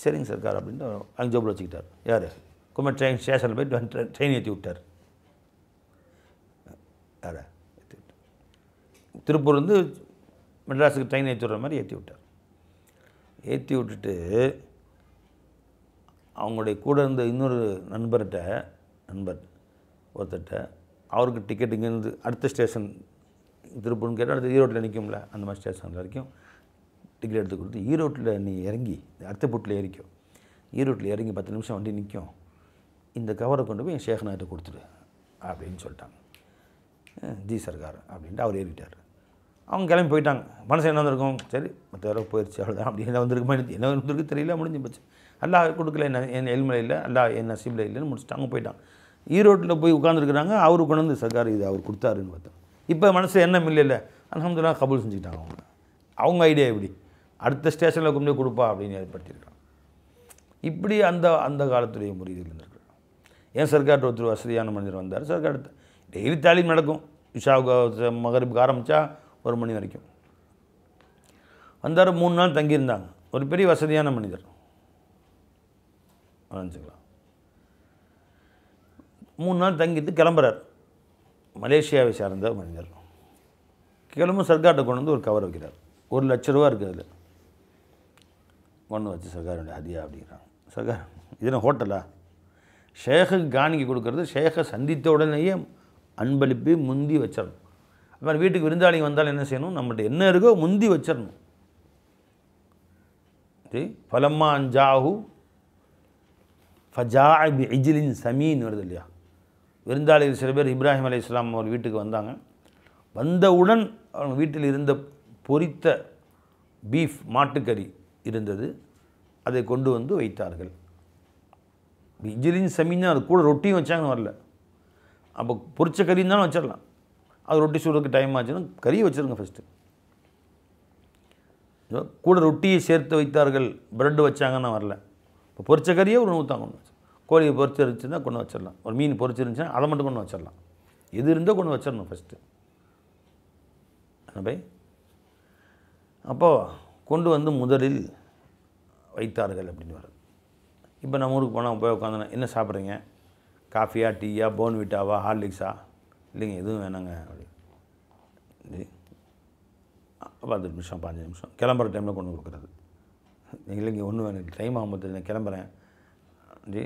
சரிங்க சர்க்கார் அப்படின்ட்டு அங்கே ஜோப்பில் வச்சுக்கிட்டார் யார் குமர் ட்ரெயின் ஸ்டேஷனில் போய்ட்டு ட்ரெயின் ஏற்றி விட்டார் யாரை திருப்பூர்லேருந்து மெட்ராஸுக்கு ட்ரெயின் ஏற்றி விட்ற மாதிரி ஏற்றி விட்டார் ஏற்றி விட்டுட்டு அவங்களுடைய கூட இருந்த இன்னொரு நண்பர் ஒருத்தர்கிட்ட அவருக்கு டிக்கெட் இங்கேருந்து அடுத்த ஸ்டேஷன் திருப்பூர்னு கேட்டால் அடுத்து ஈரோட்டில் நிற்கும்ல அந்த மாதிரி ஸ்டேஷன் வரைக்கும் டிக்கெட் எடுத்து கொடுத்து ஈரோட்டில் நீ இறங்கி அடுத்த புட்டில் ஏறிக்கும் ஈரோட்டில் இறங்கி 10 நிமிஷம் வண்டி நிற்கும் இந்த கவரை கொண்டு போய் என் ஷேக்னாகிட்ட கொடுத்துரு அப்படின்னு சொல்லிட்டாங்க ஜி சர்க்கார் அப்படின்ட்டு அவர் ஏறிட்டார் அவங்க கிளம்பி போயிட்டாங்க மனசு என்ன வந்திருக்கும் சரி 10,000 போயிடுச்சு அவ்வளோதான் அப்படி என்ன வந்திருக்குமா என்ன வந்திருக்கு தெரியல முடிஞ்சு போச்சு அல்லா கொடுக்கல என் எல்மையில் இல்லை அல்லா என் நசீபில் இல்லைன்னு முடிச்சுட்டு அவங்க போயிட்டாங்க ஈரோட்டில் போய் உட்காந்துருக்குறாங்க அவரு கொண்டு வந்து சர்க்கார் இது அவர் கொடுத்தாருன்னு பார்த்தோம் இப்போ மனசு எண்ணம் இல்லை அல்ஹம்துலில்லாஹ் கபூல் செஞ்சுக்கிட்டாங்க அவங்க ஐடியா எப்படி அடுத்த ஸ்டேஷனில் கொண்டு போய் கொடுப்பா அப்படின்னு ஏற்படுத்தியிருக்காங்க இப்படி அந்த காலத்துடைய முறையில் இருந்திருக்கு ஏன் சர்க்கார்ட்ட ஒருத்தர் வசதியான மனிதர் வந்தார் சர்க்கார் டெய்லி தாலீம் நடக்கும் இஷாவுக்கு மகரிப்புக்கு ஆரம்பித்தா 1 மணி வரைக்கும் வந்தார் 3 நாள் தங்கியிருந்தாங்க ஒரு பெரிய வசதியான மனிதர் ஆரம்பிச்சுக்கலாம் 3 நாள் தங்கிட்டு கிளம்புறார் மலேசியாவை சார்ந்த மனிதர் கிளம்பும் சர்க்கார்ட்டை கொண்டு வந்து ஒரு கவர் வைக்கிறார் 1 லட்ச ரூபா இருக்குது அதில் கொண்டு வச்சு சர்க்காருடைய ஹதியா அப்படிங்கிறாங்க சர்க்கார் இதுனா ஹோட்டலா ஷேக்குக்கு காணிக்கை கொடுக்கறது ஷேக்கை சந்தித்த உடனேயே அன்பளிப்பு முந்தி வச்சிடணும் அது மாதிரி வீட்டுக்கு விருந்தாளிங்க வந்தாலும் என்ன செய்யணும் நம்மகிட்ட என்ன இருக்கோ முந்தி வச்சிடணும் ஃபலம்மா அஞ்சாஹு ஃபஜா பி இஜ்லின் சமீன் வருது இல்லையா விருந்தாளிகள் சில பேர் இப்ராஹிம் அலைஹிஸ்ஸலாம் அவர் வீட்டுக்கு வந்தாங்க வந்தவுடன் அவங்க வீட்டில் இருந்த பொரித்த பீஃப் மாட்டுக்கறி இருந்தது அதை கொண்டு வந்து வைத்தார்கள் இஜ்லின் சமீன்னா அது கூட ரொட்டியும் வச்சாங்கன்னு வரல அப்போ பொரிச்ச கறின்னு தானே வச்சிடலாம் அது ரொட்டி சுடுறதுக்கு டைம் ஆச்சுன்னா கறியை வச்சுருங்க ஃபஸ்ட்டு கூட ரொட்டியை சேர்த்து வைத்தார்கள் ப்ரெட்டு வச்சாங்கன்னா வரல இப்போ பொரிச்ச கறியே ஒரு நூற்றாங்க கொண்டு வச்சு கோழியை பொரிச்சிருந்துச்சுன்னா கொண்டு வச்சிடலாம் ஒரு மீன் பொரிச்சிருந்துச்சுன்னா அதை மட்டும் கொண்டு வச்சிடலாம் எது இருந்தால் கொண்டு வச்சிடணும் ஃபஸ்ட்டு பை அப்போது கொண்டு வந்து முதலில் வைத்தார்கள் அப்படின்னு வருது இப்போ நம்ம ஊருக்கு போனால் போய் உட்காந்து என்ன சாப்பிட்றீங்க காஃபியா டீயா போன்விட்டாவா ஹார்லிக்ஸா இல்லைங்க எதுவும் வேணாங்க அப்படி 10 நிமிஷம் 15 நிமிஷம் கிளம்புற டைமில் கொண்டு கொடுக்குறது இல்லைங்க ஒன்றும் வேணும் டைம் ஆகும்போது நான் கிளம்புறேன் ஜி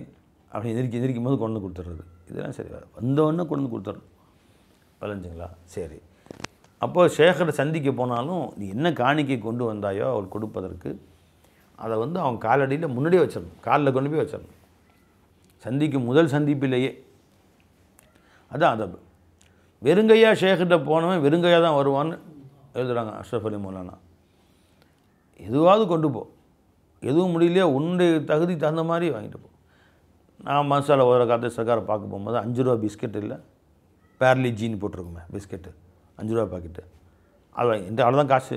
அப்படி எதிர்க்கும் போது கொண்டு கொடுத்துட்றது இதெல்லாம் சரி வந்தவொடனே கொண்டு கொடுத்துட்றோம் விளைஞ்சுங்களா சரி அப்போது ஷேக்கரை சந்திக்க போனாலும் நீ என்ன காணிக்கை கொண்டு வந்தாயோ அவர் கொடுப்பதற்கு அதை வந்து அவங்க காலடியில் முன்னாடியே வச்சிடணும் காலில் கொண்டு போய் வச்சிடணும் சந்திக்கும் முதல் சந்திப்பிலேயே அதான் அதப்பு வெறுங்கையாக ஷேக்கிட்ட போனவன் வெறுங்கையாக தான் வருவான்னு எழுதுகிறாங்க அஷ்ரஃப் அலி மௌலானா எதுவாவது கொண்டு போ எதுவும் முடியலையா உன்னுடைய தகுதி தகுந்த மாதிரி வாங்கிட்டு போ நான் மசாலா ஒரு காலத்தில் சர்க்காரை பார்க்க போகும்போது 5 ரூபா பிஸ்கெட் இல்லை பேர்லி ஜீன் போட்டிருக்குமே பிஸ்கெட்டு 5 ரூபா பாக்கெட்டு அது என்கிட்ட அவ்வளோதான் காசு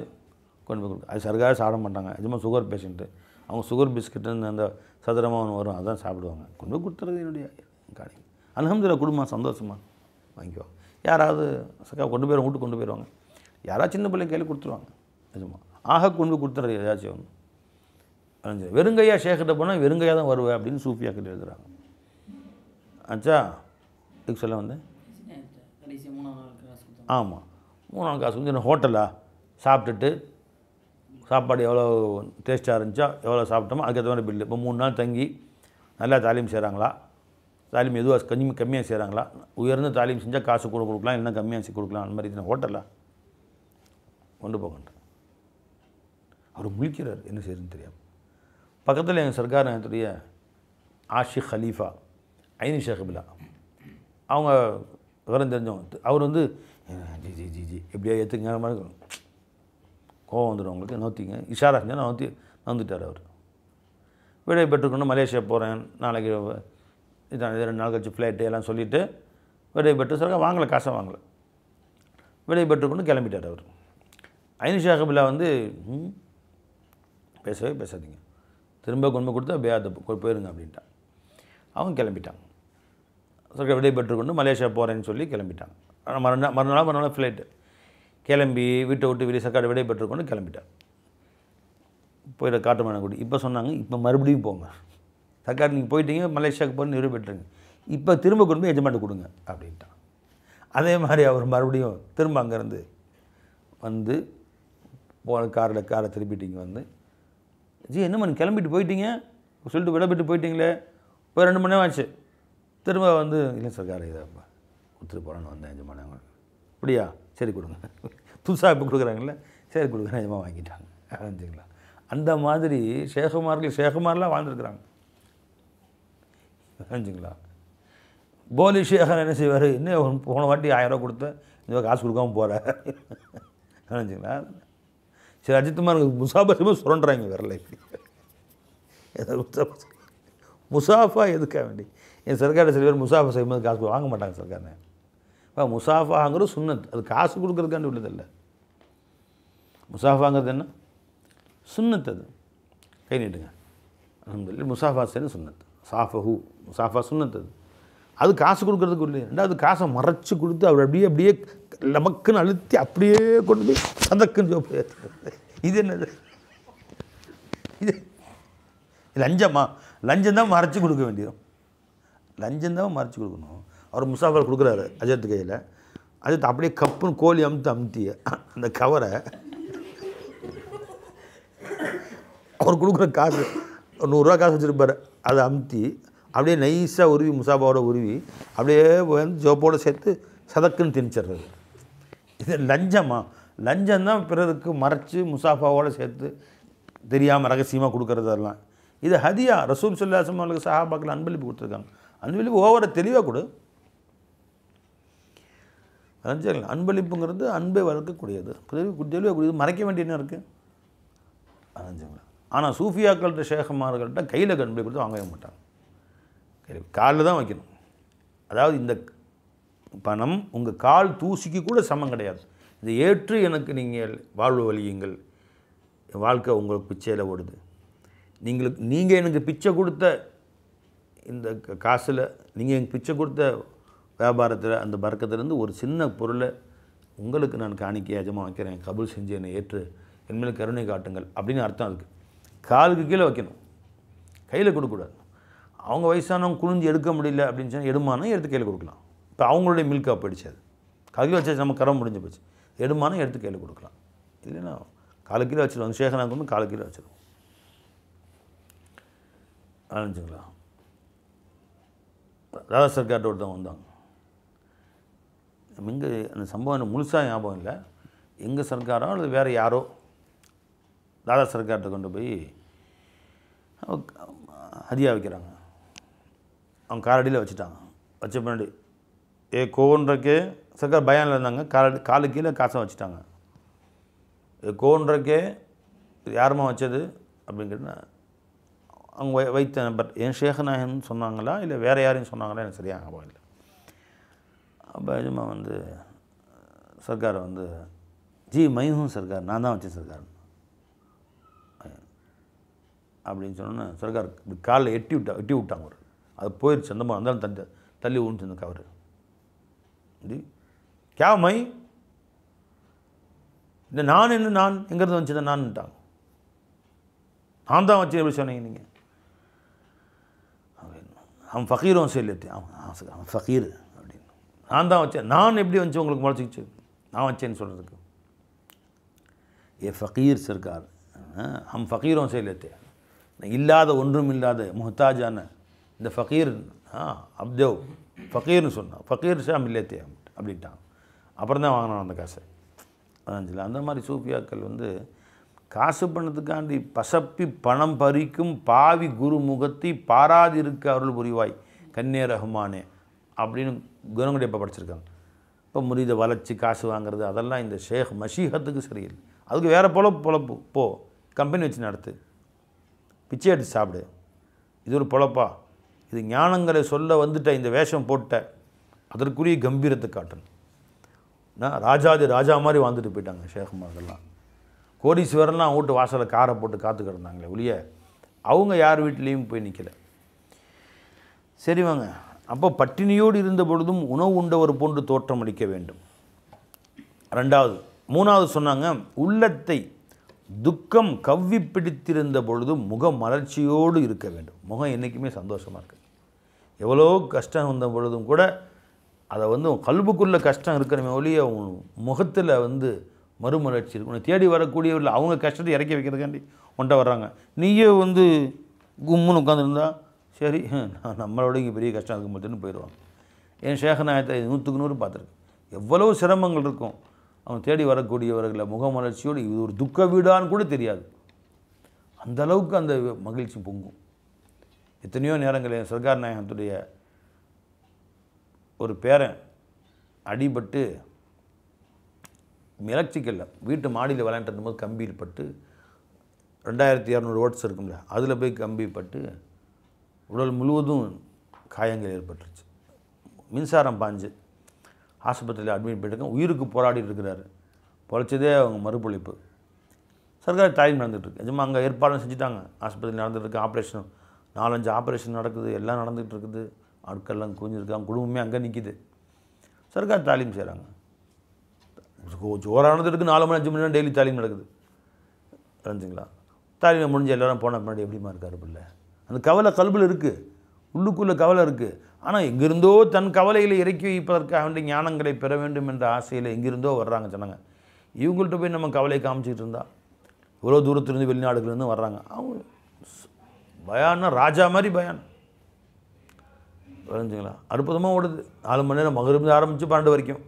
கொண்டு போய் கொடுக்கும் அது சர்க்காரை சாப்பிட மாட்டாங்க நிஜமாக சுகர் பேஷண்ட்டு அவங்க சுகர் பிஸ்கெட்டுன்னு அந்த சதுரமாக ஒன்று வரும் அதான் சாப்பிடுவாங்க கொண்டு போய் கொடுத்துறது என்னுடைய காணி அல்ஹம்துலில்லாஹ் குடும்பம் சந்தோஷமாக வாங்கிக்குவாங்க யாராவது சக்கா கொண்டு போய் வீட்டுக்கு கொண்டு போயிடுவாங்க யாராவது சின்ன பிள்ளை கையில் கொடுத்துருவாங்க நிஜமாக ஆக கொண்டு போய் கொடுத்துறது ஏதாச்சும் ஒன்று வெறுங்கையாக ஷேக்கிட்ட போனால் வெறுங்கையாக தான் வருவேன் அப்படின்னு சூஃபியாக்கிட்ட எழுதுகிறாங்க ஆச்சா இதுக்கு சொல்ல வந்தேன் ஆமாம், 3 நாள் காசு கொஞ்சம் ஹோட்டலாக சாப்பிட்டுட்டு சாப்பாடு எவ்வளோ டேஸ்ட்டாக இருந்துச்சோ எவ்வளோ சாப்பிட்டோமோ அதுக்கேற்ற மாதிரி பில்லு. இப்போ 3 நாள் தங்கி நல்லா தாலீம் செய்கிறாங்களா, தாலீம் எதுவாக கம்மியாக செய்கிறாங்களா, உயர்ந்த தாலீம் செஞ்சால் காசு கூட கொடுக்கலாம், இல்லைன்னா கம்மியாக கொடுக்கலாம், அந்த மாதிரி ஹோட்டலாக கொண்டு போகன்றேன். அவர் முழிக்கிறார், என்ன செய்யறதுன்னு தெரியாமல். பக்கத்தில் எங்கள் சர்க்கார் நேரத்துடைய ஆஷிக் ஹலீஃபா ஐனி ஷேഖபிலா அவங்க விவரம் தெரிஞ்சவங்க. அவர் வந்து ஜி ஜி ஜி ஜி எப்படியா ஏற்றுங்க மாதிரி கோவம் வந்துடும் அவங்களுக்கு. நோத்திங்க இஷாரா செஞ்சால் நோந்துட்டார் அவர். விடை பெற்றுக்கொண்டு மலேசியா போகிறேன் நாளைக்கு, இதான் 2 நாள் கழிச்சு ஃப்ளைட்டு எல்லாம் சொல்லிவிட்டு விடை பெற்று சர்க்கார் வாங்கலை, காசை வாங்கலை. விடை பெற்றுக்கொண்டு கிளம்பிட்டார் அவர். ஐனி ஷேഖபிலா வந்து பேசவே பேசாதீங்க, திரும்ப கொண்டு கொடுத்தா பேயாத போயிருங்க அப்படின்ட்டான். அவங்க கிளம்பிட்டாங்க. சர்க்கார் விடை பெற்றுக்கொண்டு மலேசியா போகிறேன்னு சொல்லி கிளம்பிட்டாங்க. மறுநாள் ஃப்ளைட்டு கிளம்பி வீட்டை விட்டு வெளியே சர்க்கார் விடை பெற்றுக்கொண்டு கிளம்பிட்டார். போயிட காட்டுமன்னாக்குடி. இப்போ சொன்னாங்க, இப்போ மறுபடியும் போங்க சர்க்கார், நீங்கள் போயிட்டீங்க மலேசியாவுக்கு போய் விடை பெற்றுங்க, இப்போ திரும்ப கொண்டு போய் எஜமான்ட்டு கொடுங்க அப்படின்ட்டான். அதே மாதிரி அவர் மறுபடியும் திரும்ப அங்கேருந்து வந்து காரை திருப்பிட்டிங்க வந்து, ஜி என்னம்மா நீங்கள் கிளம்பிட்டு போயிட்டீங்க சொல்லிட்டு விடைபெற்று போயிட்டீங்களே, போய் 2 மணி நேரம் ஆச்சு, திரும்ப வந்து இல்லை சர்க்கார் இதை கொடுத்துட்டு போகிறான்னு வந்தேன் எஜமானவங்க. அப்படியா, சரி கொடுங்க, புதுசாக இப்போ கொடுக்குறாங்கல்ல, சரி கொடுக்குறேன், எஜமா வாங்கிட்டாங்க. அறிஞ்சிங்களா, அந்த மாதிரி ஷேகுமார்லாம் வாழ்ந்துருக்குறாங்க. அறிஞ்சிங்களா, போலி ஷேகர் என்ன செய்வார், இன்னும் போன வாட்டி 1000 ரூபா கொடுத்த இந்த காசு கொடுக்காமல் போகிறார். அறிஞ்சிங்களா, சரி அஜித்குமார் முசாஃபா சுரண்டுறாங்க வரல. முசாஃபா எதுக்காக வேண்டி என் சர்க்காரை சில பேர் முசாஃபா செய்யும்போது காசு வாங்க மாட்டாங்க சர்க்காரனை. இப்போ முசாஃபாங்கிறது சுன்னத், அது காசு கொடுக்குறதுக்காண்டி உள்ளதில்லை. முசாஃபாங்கிறது என்ன சுன்னத், அது கை நீட்டுங்க அல்ஹம்துலில்லாஹ். முசாஃபா செய்யணும் சுன்னத், முசாஃபா சுன்னத், அது காசு கொடுக்குறதுக்கு இல்லை. ரெண்டாவது காசை மறைச்சி கொடுத்து அவர் அப்படியே நமக்குன்னு அழுத்தி அப்படியே கொண்டு போய் சதக்குன்னு ஜோப்பு. இது என்னது, இது லஞ்சமா? லஞ்சம் தான் மறைச்சி கொடுக்க வேண்டியது, லஞ்சம் தான் மறைச்சி கொடுக்கணும். அவர் முசாஃபர் கொடுக்குறாரு அஜத் கையில், அஜத் அப்படியே கப்புன்னு கோழி அமுத்திய அந்த கவரை அவர் கொடுக்குற காசு 100 ரூபா காசு வச்சுருப்பார், அதை அமுத்தி அப்படியே நைஸாக உருவி முசாஃபாவோட உருவி அப்படியே வந்து ஜோப்போடு சேர்த்து சதக்குன்னு திணிச்சிடுறது. இது லஞ்சமா? லஞ்சம்தான் பிறருக்கு மறைச்சி முசாஃபாவோடு சேர்த்து தெரியாமல் ரகசியமாக கொடுக்குறதெல்லாம். இது ஹதியா. ரசூல் ஸல்லல்லாஹு அலைஹி வஸல்லம் அவர்களுக்கு சஹாபாக்கள் அன்பளிப்பு கொடுத்துருக்காங்க. அன்பளிப்பு ஓவரை தெளிவாக கொடு. அதான் அன்பளிப்புங்கிறது அன்பை வளர்க்கக்கூடியது, தெளிவாக கூடியது, மறைக்க வேண்டிய என்ன இருக்குது? அதான். ஆனால் சூஃபியாக்கள்கிட்ட ஷேகமார்கள்ட்ட கையில் அன்பளிப்பு கொடுத்து வாங்கவே மாட்டாங்க, காலில் தான் வைக்கணும். அதாவது இந்த பணம் உங்கள் கால் தூசிக்கு கூட சமம் கிடையாது. இதை ஏற்று எனக்கு நீங்கள் வாழ்வு வழியுங்கள், வாழ்க்கை உங்களுக்கு பிச்சையில் ஓடுது, நீங்கள் எனக்கு பிச்சை கொடுத்த இந்த காசில், நீங்கள் எனக்கு பிச்சை கொடுத்த வியாபாரத்தில் அந்த பறக்கத்துலேருந்து ஒரு சின்ன பொருளை உங்களுக்கு நான் காணிக்கை எஜமாக வைக்கிறேன், கபூல் செஞ்சு என்னை ஏற்று என் மேலே கருணை காட்டுங்கள் அப்படின்னு அர்த்தம். அதுக்கு காலுக்கு கீழே வைக்கணும், கையில் கொடுக்கக்கூடாது. அவங்க வயசானவங்க குனிஞ்சு எடுக்க முடியல அப்படின்னு சொன்னால் எடுமானம் எடுத்து கையில் கொடுக்கலாம். இப்போ அவங்களுடைய மில்காக போயிடுச்சு, அது கால் வச்சு நம்ம கரம் முடிஞ்சு போச்சு, எடுமானம் எடுத்து கையில் கொடுக்கலாம். இல்லைன்னா காலு கீழே வச்சுருவோம், ஷேகனாக்கு வந்து காலு கீழே வச்சுருவோம். ஆரம்பிச்சுங்களா, தாதா சர்க்கார்ட்ட ஒருத்தவங்க வந்தாங்க. எங்கே அந்த சம்பவம் எனக்கு முழுசாக ஞாபகம் இல்லை, எங்கள் சர்க்காரோ அல்லது வேறு யாரோ தாதா சர்க்கார்ட்ட கொண்டு போய் ஹதியா வைக்கிறாங்க. அவங்க காலடியில் வச்சுட்டாங்க. வச்ச பின்னாடி கோன்றக்கே சர்க்கார் பயானில் இருந்தாங்க, காலு கீழே காசை வச்சுட்டாங்க. கோன்றக்கே யாருமா வச்சது அப்படின்னு கேட்டால் அவங்க வைத்த நம்பர் என் ஷேகநாயகன் சொன்னாங்களா இல்லை வேறு யாரையும் சொன்னாங்களா எனக்கு சரியாக ஞாபகம் இல்லை. அப்போ எஜமா வந்து சர்க்காரை வந்து ஜி மைஹூம் சர்க்கார், நான் தான் வச்சேன் சர்க்கார் அப்படின்னு சொன்னோன்னே சர்க்கார் காலில் எட்டி விட்டாங்க. ஒரு அது போயிடுச்சு, அந்த மாதிரி இருந்தாலும் தள்ளி ஊன்ச்சு அந்த கவர். ஜி கே மை இந்த நான் என்ன, நான் எங்கிறது வந்துச்சு நான்ட்டாங்க. நான் தான் வச்சேன் எப்படி சொன்னீங்க நீங்கள்? அவன் ஃபக்கீரும் சொல்லி அவன் ஃபக்கீர் அப்படின்னு நான் தான் வச்சேன். நான் எப்படி வந்துச்சு உங்களுக்கு முளைச்சிக்கிச்சு? நான் வச்சேன்னு சொல்கிறதுக்கு. ஏ फ़कीर सरकार, हम फ़कीरों से लेते हैं. இல்லாத ஒன்றும் இல்லாத முஹ்தாஜான இந்த ஃபக்கீர் அப்தேவ் ஃபக்கீர்னு சொன்னான். ஃபக்கீர் ஷா மில்லேத்தே அப்படின்ட்டான். அப்புறம் தான் வாங்கினான் அந்த காசை. அதான்ல அந்த மாதிரி சூஃபியாக்கள் வந்து காசு பண்ணதுக்காண்டி பசப்பி பணம் பறிக்கும் பாவி குருமுகத்தை பாராதிருக்க அருள் புரிவாய் கண்ணே ரஹ்மானே அப்படின்னு குணங்குடி இப்போ படிச்சிருக்காங்க. இப்போ முரீதை வளைச்சி காசு வாங்குறது அதெல்லாம் இந்த ஷேக் மஷீஹத்துக்கு சரியில்லை. அதுக்கு வேறு பொழப்பு போ, கம்பெனி வச்சு நடத்து, பிச்சை எடுத்து சாப்பிடு. இது ஒரு பொழப்பா? இது ஞானங்களை சொல்ல வந்துட்ட இந்த வேஷம் போட்ட அதற்குரிய கம்பீரத்தை காட்டணும். ராஜாதி ராஜா மாதிரி வாழ்ந்துட்டு போயிட்டாங்க ஷேகுமார்கள்லாம். கோடீஸ்வரன்லாம் வீட்டு வாசலில் காரை போட்டு காத்து கிடந்தாங்களே ஒழிய அவங்க யார் வீட்லேயும் போய் நிற்கலை. சரி வாங்க. அப்போ பட்டினியோடு இருந்த பொழுதும் உணவு உண்டவர் போன்று தோற்றம் அளிக்க வேண்டும். மூணாவது சொன்னாங்க, உள்ளத்தை துக்கம் கவ்வி பிடித்திருந்த பொழுதும் முக மலர்ச்சியோடு இருக்க வேண்டும். முகம் என்றைக்குமே சந்தோஷமாக இருக்குது. எவ்வளோ கஷ்டம் வந்த பொழுதும் கூட அதை வந்து கல்புக்குள்ளே கஷ்டம் இருக்கணுமே ஒழிய முகத்தில் வந்து மறுமலர்ச்சி இருக்கு. உன்னை தேடி வரக்கூடியவர்கள் அவங்க கஷ்டத்தை இறக்கி வைக்கிறதுக்காண்டி ஒன்றை வர்றாங்க. நீயே வந்து கும்முன்னு உட்காந்துருந்தா சரி நம்மளோட இங்கே பெரிய கஷ்டம் இருக்க மாட்டேன்னு போயிடுவாங்க. என் ஷேகநாயகத்தை 100க்கு 100 பார்த்துருக்கேன். எவ்வளோ சிரமங்கள் இருக்கும். அவங்க தேடி வரக்கூடியவர்களை முகமலர்ச்சியோடு இது ஒரு துக்க வீடான்னு கூட தெரியாது. அந்த அளவுக்கு அந்த மகிழ்ச்சி பொங்கும். எத்தனையோ நேரங்களில் சர்க்கார் நாயகத்துடைய ஒரு பேரன் அடிபட்டு எலக்ட்ரிக்கலில் வீட்டு மாடியில் விளையாண்டு போது கம்பியில் பட்டு 2200 வோல்ட்ஸ் இருக்கும்ல, அதில் போய் கம்பி பட்டு உடல் முழுவதும் காயங்கள் ஏற்பட்டுருச்சு. மின்சாரம் பாஞ்சு ஆஸ்பத்திரியில் அட்மிட் பண்ணியிருக்கேன். உயிருக்கு போராடிட்டு இருக்கிறாரு. பொழைச்சதே அவங்க மறுபொழிப்பு. சர்க்கார் தாய்மை நடந்துகிட்ருக்கு. நிஜமாக அங்கே ஏற்பாடும் செஞ்சுட்டாங்க. ஆஸ்பத்திரி நடந்துகிட்ருக்கு. ஆப்ரேஷன் 4-5 ஆப்ரேஷன் நடக்குது. எல்லாம் நடந்துகிட்டு இருக்குது. ஆட்கள்லாம் குஞ்சிருக்காங்க. குடும்பமே அங்கே நிற்கிது. சர்க்கார் தாலீம் செய்கிறாங்க. ஜோரானது இருக்குது. 4 மணி 5 மணி நேரம் டெய்லி தாலீம் நடக்குது. தெரிஞ்சுங்களா? தாலீமை முடிஞ்சு எல்லோரும் போன முன்னாடி எப்படிமா இருக்காரு பிள்ளை? அந்த கவலை கல்பில் இருக்குது. உள்ளுக்குள்ளே கவலை இருக்குது. ஆனால் எங்கிருந்தோ தன் கவலைகளை இறக்கி வைப்பதற்காக வேண்டிய ஞானங்களை பெற வேண்டும் என்ற ஆசையில் எங்கிருந்தோ வர்றாங்க ஜனங்க. இவங்கள்ட்ட போய் நம்ம கவலை காமிச்சிட்டு இருந்தால் இவ்வளோ தூரத்துலேருந்து வெளிநாடுகள்லேருந்து வர்றாங்க. அவங்க பயான்னா ராஜா மாதிரி பயான். புரிஞ்சுங்களா? அற்புதமாக ஓடுது. 4 மணி நேரம் மகரிருந்து ஆரம்பித்து 12 வரைக்கும்.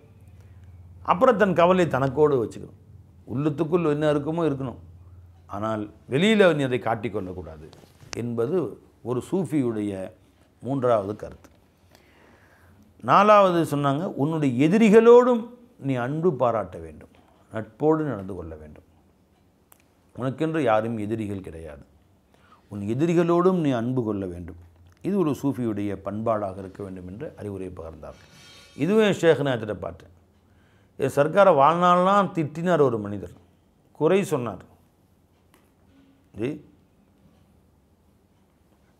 அப்புறம் தன் கவலை தனக்கோடு வச்சுக்கணும். உள்ளத்துக்குள் என்ன இருக்குமோ இருக்கணும். ஆனால் வெளியில் நீ அதை காட்டிக்கொள்ளக்கூடாது என்பது ஒரு சூஃபியுடைய 3வது கருத்து. 4வது சொன்னாங்க, உன்னுடைய எதிரிகளோடும் நீ அன்பு பாராட்ட வேண்டும், நட்போடு நடந்து கொள்ள வேண்டும். உனக்கென்று யாரும் எதிரிகள் கிடையாது. உன் எதிரிகளோடும் நீ அன்பு கொள்ள வேண்டும். இது ஒரு சூஃபியுடைய பண்பாடாக இருக்க வேண்டும் என்று அறிவுரை பகர்ந்தார். இதுவே ஷேக்நாயகத்திட்ட பார்த்தேன். என் சர்க்காரை வாழ்நாள்லாம் திட்டினார் ஒரு மனிதர், குறை சொன்னார்.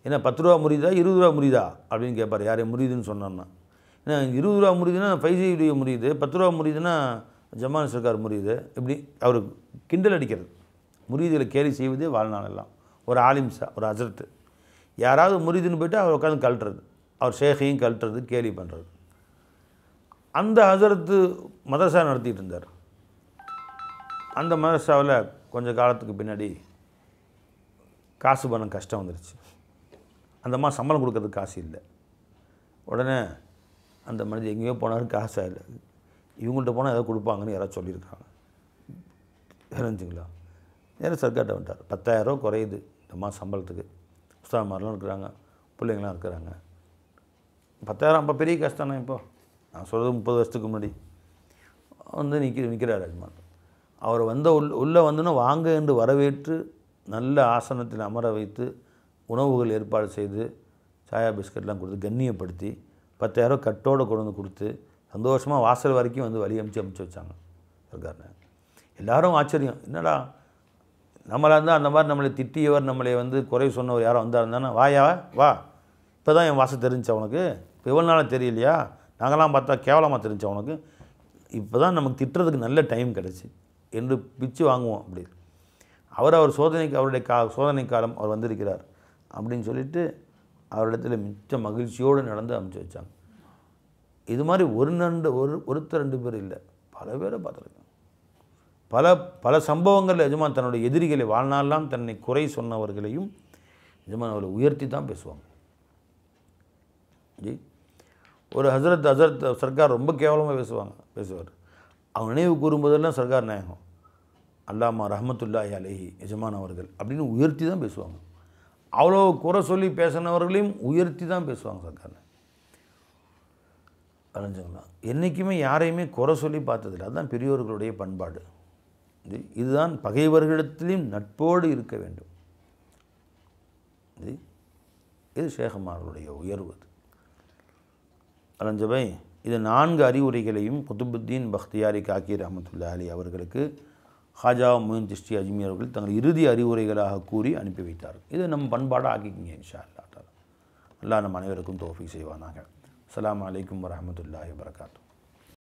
ஏன்னா 10 ரூபா முறிதா 20 ரூபா முறிதா அப்படின்னு கேட்பார். யாரே முறிதுன்னு சொன்னான்னா, ஏன்னா 20 ரூபா முறிதுன்னா ஃபைஜியுடைய முறியுது, 10 ரூபா முறிதுன்னா ஜமான் சர்க்கார் முறியுது. இப்படி அவர் கிண்டல் அடிக்கிறது. முறிதுகளை கேலி செய்வதே வாழ்நாளெல்லாம். ஒரு ஆலிம்சா, ஒரு ஹசரத்து யாராவது முறிதுன்னு போய்ட்டு அவர் உட்காந்து கழட்டுறது, அவர் ஷேகையும் கழட்டுறது, கேலி பண்ணுறது. அந்த ஹசரத்து மதரசா நடத்திட்டு இருந்தார். அந்த மதரசாவில் கொஞ்சம் காலத்துக்கு பின்னாடி காசு பணம் கஷ்டம் வந்துருச்சு. அந்த அம்மா சம்பளம் கொடுக்கறதுக்கு காசு இல்லை. உடனே அந்த மனிதர் எங்கேயோ போனார், காசாக இல்லை. இவங்கள்ட்ட போனால் ஏதோ கொடுப்பாங்கன்னு யாராவது சொல்லியிருக்காங்க. தெரிஞ்சுங்களா? நேராக சர்க்கார்ட்ட வந்துட்டார். 10,000 ரூபா குறையுது இந்த அம்மா சம்பளத்துக்கு. உஸ்தாமாரெலாம் இருக்கிறாங்க, பிள்ளைங்களாம் இருக்கிறாங்க. 10,000 அப்போ பெரிய கஷ்டம் தான். இப்போ நான் சொல்கிறது 30 வருஷத்துக்கு முன்னாடி வந்து நிற்கிறார் அஜ்மான். அவர் வந்த உள்ளே வந்துன்னா வாங்க என்று வரவேற்று நல்ல ஆசனத்தில் அமர வைத்து உணவுகள் ஏற்பாடு செய்து சாயா பிஸ்கட்லாம் கொடுத்து கண்ணியப்படுத்தி 10,000 கட்டோடு கொண்டு வந்து கொடுத்து சந்தோஷமாக வாசல் வரைக்கும் வந்து வழி அமுச்சு வச்சாங்க சர்க்கார்னு. எல்லோரும் ஆச்சரியம், என்னடா நம்மளாக இருந்தால் அந்த மாதிரி நம்மளை திட்டியவர், நம்மளை வந்து குறை சொன்னவர் யாரும் வந்தால் இருந்தானே, வாயா வா, இப்போ தான் என் வாசல் தெரிஞ்சா உனக்கு, இப்போ எவ்வளோ நாளாக தெரியலையா, நாங்களாம் பார்த்தா கேவலமாக தெரிஞ்சா உனக்கு, இப்போ தான் நமக்கு திட்டுறதுக்கு நல்ல டைம் கிடச்சி என்று பிச்சு வாங்குவோம். அப்படி அவர் சோதனைக்கு அவருடைய சோதனை காலம் அவர் வந்திருக்கிறார் அப்படின்னு சொல்லிட்டு அவரிடத்தில் மிச்ச மகிழ்ச்சியோடு நடந்து அமுச்சு வச்சாங்க. இது மாதிரி ஒருத்தர் 2 பேர் இல்லை, பல பேரை பார்த்துருக்கேன். பல சம்பவங்கள் எஜமான் தன்னுடைய எதிரிகளை வாழ்நாளெல்லாம் தன்னை குறை சொன்னவர்களையும் எஜமான் அவர்களை உயர்த்தி தான் பேசுவாங்க. ஜி ஒரு ஹசரத் சர்க்கார் ரொம்ப கேவலமாக பேசுவார். அவங்க நினைவு கூறும்போதெல்லாம் சர்க்கார் நாயகம் அல்லாமா ரஹமத்துல்லாஹி அலைஹி எஜமான் அவர்கள் அப்படின்னு உயர்த்தி தான் பேசுவாங்க. அவ்வளோ குறை சொல்லி பேசினவர்களையும் உயர்த்தி தான் பேசுவாங்க சர்க்கார். அறிஞ்சுங்களா, என்றைக்குமே யாரையுமே குறை சொல்லி பார்த்ததில்லை. அதுதான் பெரியோர்களுடைய பண்பாடு. இதுதான் பகைவர்களிடத்திலும் நட்போடு இருக்க வேண்டும். இது ஷேഖமார்களுடைய உயர்வு. அலஞ்சபை இது 4 அறிவுரைகளையும் குதுபுத்தீன் பக்தியாரி காக்கி ரஹமத்துல்லாஹி அலைஹி அவர்களுக்கு ஹாஜா மொயின் சிஷ்டி அஜ்மீர் அவர்கள் தங்கள் இறுதி அறிவுரைகளாக கூறி அனுப்பி வைத்தார்கள். இது நம்ம பண்பாடாக ஆக்கிக்கிங்க இன்ஷா அல்லாஹ். அல்லாஹ் நம் அனைவருக்கும் தௌஃபீக் செய்வானாக. அஸ்ஸலாமு அலைக்கும் வரஹ்மத்துல்லாஹி வபரகாத்துஹு.